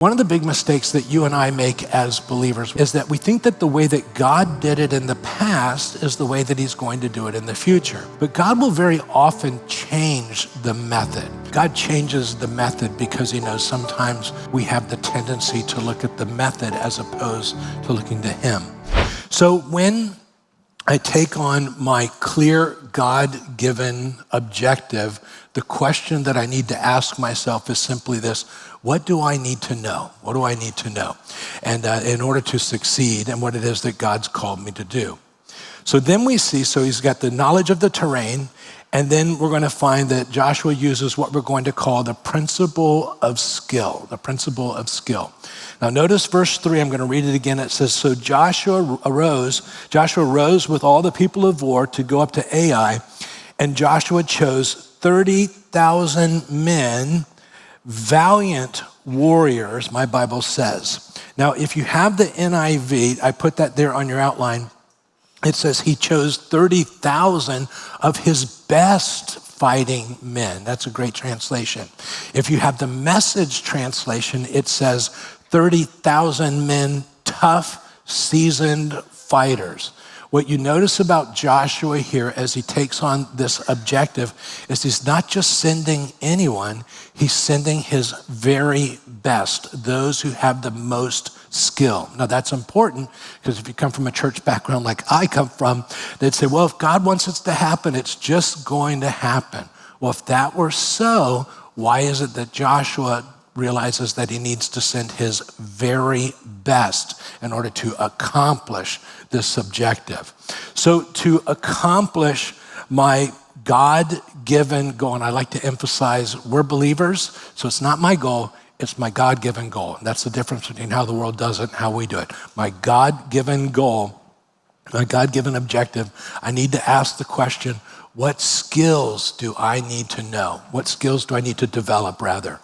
One of the big mistakes that you and I make as believers is that we think that the way that God did it in the past is the way that he's going to do it in the future. But God will very often change the method. God changes the method because he knows sometimes we have the tendency to look at the method as opposed to looking to him. So when I take on my clear God-given objective, the question that I need to ask myself is simply this: what do I need to know? What do I need to know? And in order to succeed and what it is that God's called me to do. So then we see, so he's got the knowledge of the terrain, and then we're going to find that Joshua uses what we're going to call the principle of skill, the principle of skill. Now notice verse 3, I'm going to read it again. It says, so Joshua rose with all the people of war to go up to Ai, and Joshua chose 30,000 men, valiant warriors, my Bible says. Now, if you have the NIV, I put that there on your outline. It says he chose 30,000 of his best fighting men. That's a great translation. If you have the Message translation, it says 30,000 men, tough, seasoned fighters. What you notice about Joshua here as he takes on this objective is he's not just sending anyone, he's sending his very best, those who have the most skill. Now that's important because if you come from a church background like I come from, they'd say, well, if God wants it to happen, it's just going to happen. Well, if that were so, why is it that Joshua realizes that he needs to send his very best in order to accomplish this objective? So to accomplish my God-given goal, and I like to emphasize we're believers, so it's not my goal, it's my God-given goal. And that's the difference between how the world does it and how we do it. My God-given goal, my God-given objective, I need to ask the question, what skills do I need to know? What skills do I need to develop, rather?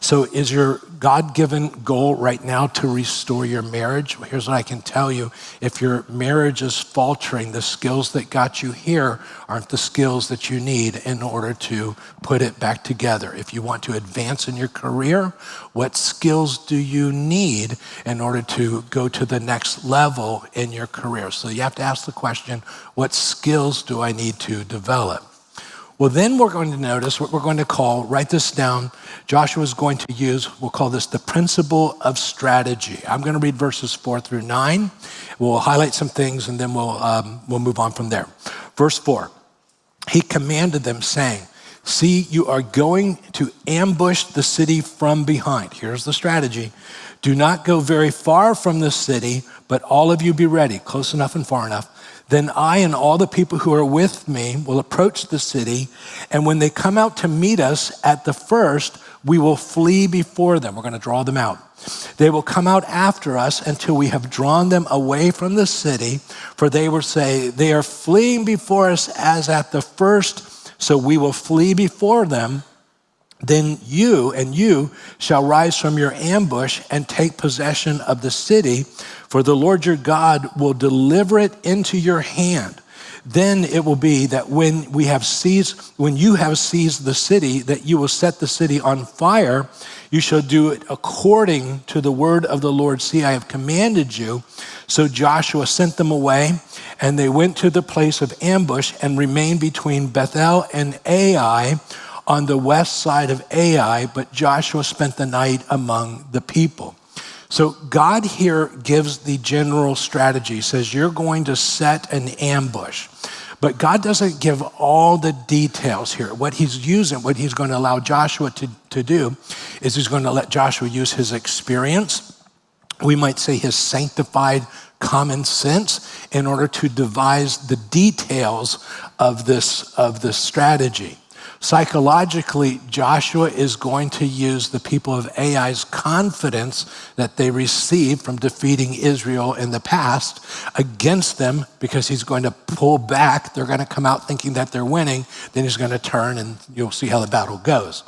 So is your God-given goal right now to restore your marriage? Well, here's what I can tell you. If your marriage is faltering, the skills that got you here aren't the skills that you need in order to put it back together. If you want to advance in your career, what skills do you need in order to go to the next level in your career? So you have to ask the question, what skills do I need to develop? Well, then we're going to notice what we're going to call, write this down, Joshua's going to use, we'll call this the principle of strategy. I'm going to read verses 4 through 9. We'll highlight some things and then we'll move on from there. Verse 4, he commanded them saying, see, you are going to ambush the city from behind. Here's the strategy. Do not go very far from the city, but all of you be ready, close enough and far enough. Then I and all the people who are with me will approach the city, and when they come out to meet us at the first, we will flee before them. We're going to draw them out. They will come out after us until we have drawn them away from the city, for they will say, they are fleeing before us as at the first, so we will flee before them. Then you shall rise from your ambush and take possession of the city, for the Lord your God will deliver it into your hand. Then it will be that when you have seized the city, that you will set the city on fire. You shall do it according to the word of the Lord. See, I have commanded you. So Joshua sent them away, and they went to the place of ambush and remained between Bethel and Ai, on the west side of Ai, but Joshua spent the night among the people. So God here gives the general strategy, says you're going to set an ambush. But God doesn't give all the details here. What he's going to allow Joshua to do is he's going to let Joshua use his experience. We might say his sanctified common sense in order to devise the details of this strategy. Psychologically, Joshua is going to use the people of Ai's confidence that they received from defeating Israel in the past against them, because he's going to pull back. They're going to come out thinking that they're winning. Then he's going to turn and you'll see how the battle goes.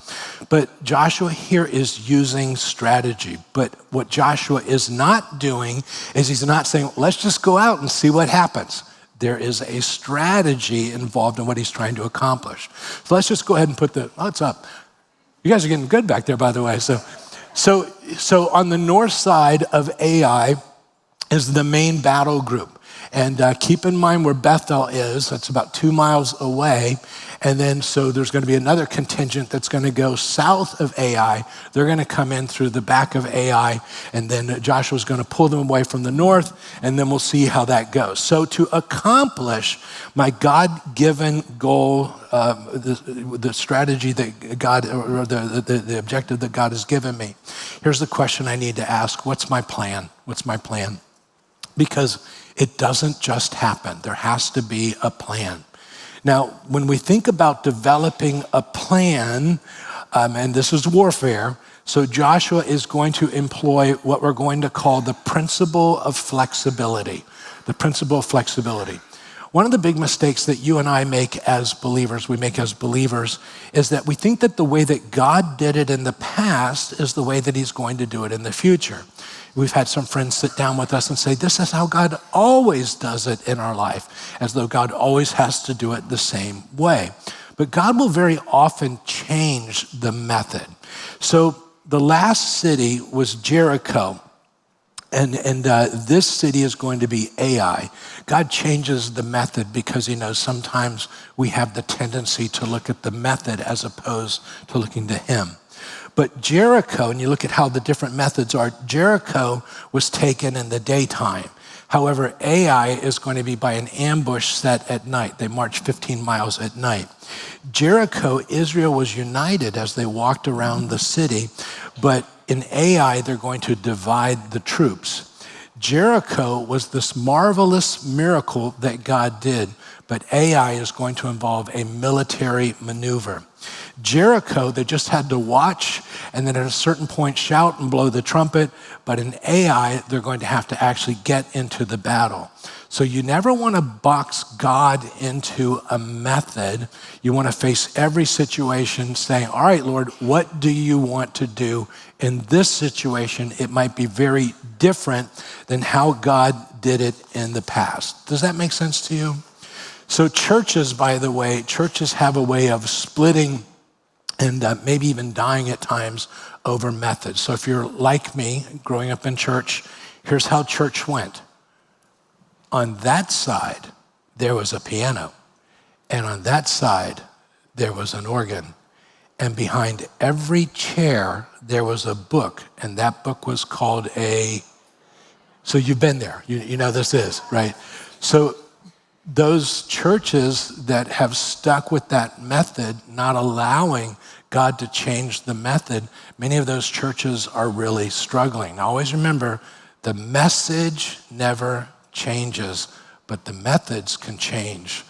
But Joshua here is using strategy. But what Joshua is not doing is he's not saying, let's just go out and see what happens. There is a strategy involved in what he's trying to accomplish. So let's just go ahead and put what's up? You guys are getting good back there, by the way. So So on the north side of Ai is the main battle group. And keep in mind where Bethel is, that's about 2 miles away. And then so there's going to be another contingent that's going to go south of Ai. They're going to come in through the back of Ai, and then Joshua's going to pull them away from the north, and then we'll see how that goes. So to accomplish my God-given goal, the strategy that God, or the objective that God has given me, here's the question I need to ask. What's my plan? What's my plan? Because it doesn't just happen. There has to be a plan. Now, when we think about developing a plan, and this is warfare, so Joshua is going to employ what we're going to call the principle of flexibility. The principle of flexibility. One of the big mistakes that you and I make as believers, is that we think that the way that God did it in the past is the way that he's going to do it in the future. We've had some friends sit down with us and say, this is how God always does it in our life, as though God always has to do it the same way. But God will very often change the method. So the last city was Jericho. And this city is going to be Ai. God changes the method because he knows sometimes we have the tendency to look at the method as opposed to looking to him. But Jericho, and you look at how the different methods are, Jericho was taken in the daytime. However, Ai is going to be by an ambush set at night. They march 15 miles at night. Jericho, Israel was united as they walked around the city, but in Ai, they're going to divide the troops. Jericho was this marvelous miracle that God did, but Ai is going to involve a military maneuver. Jericho, they just had to watch and then at a certain point shout and blow the trumpet, but in Ai, they're going to have to actually get into the battle. So you never want to box God into a method. You want to face every situation saying, all right, Lord, what do you want to do in this situation? It might be very different than how God did it in the past. Does that make sense to you? So churches, by the way, churches have a way of splitting and maybe even dying at times over methods. So if you're like me, growing up in church, here's how church went. On that side, there was a piano. And on that side, there was an organ. And behind every chair, there was a book. And that book was called so you've been there. You know this is, right? So those churches that have stuck with that method, not allowing God to change the method, many of those churches are really struggling. Now, always remember, the message never changes, but the methods can change